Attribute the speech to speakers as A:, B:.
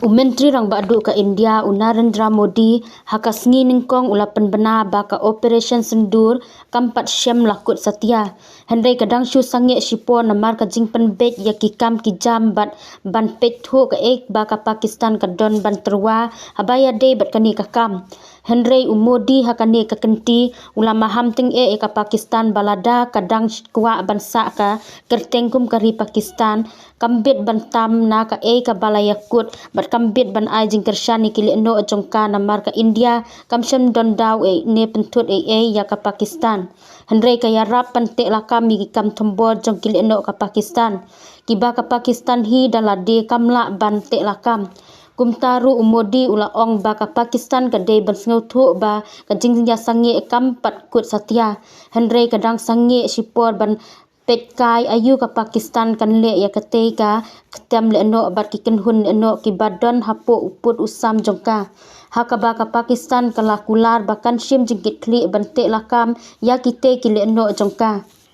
A: Menteri rang badu ke India Narendra Modi hakas Ngin ulapan bena baka Operation Sindoor kampat syam lakut setia. Hendai kadang syu sange sipo namar ka jingpen bet ya kikam kijam ban Peit ke baka Pakistan kadon ban Tyrwa habaya de bat kani kakam. Hendai Modi hakani ka kenti ulama hamting ka Pakistan balada kadang kwa bansa ka kertengkum kari Pakistan kambit bantam na ka balayakut bat kambit ban ai jing kershani kili no jongka namar ka India kamsem don daw ne pentut ya ka Pakistan. Hendai ka yarap pante lakam mi kam tombor jong kili no ka Pakistan. Kiba ka Pakistan hi dalade kamla ban te lakam. Kumtaru Modi ula ong ba ka Pakistan kadai ban ngautu ba ka jing ya sange kampat kut satya. Hendai kadang sange sipor ban Peit kai ayu ka Pakistan kan le ya kate ka ketem le no bat kiken hun no ki badon hapo uput usam jongka hakaba ka Pakistan kala kular bakan sim jingkit kli bante lakam ya kite ki le no jongka.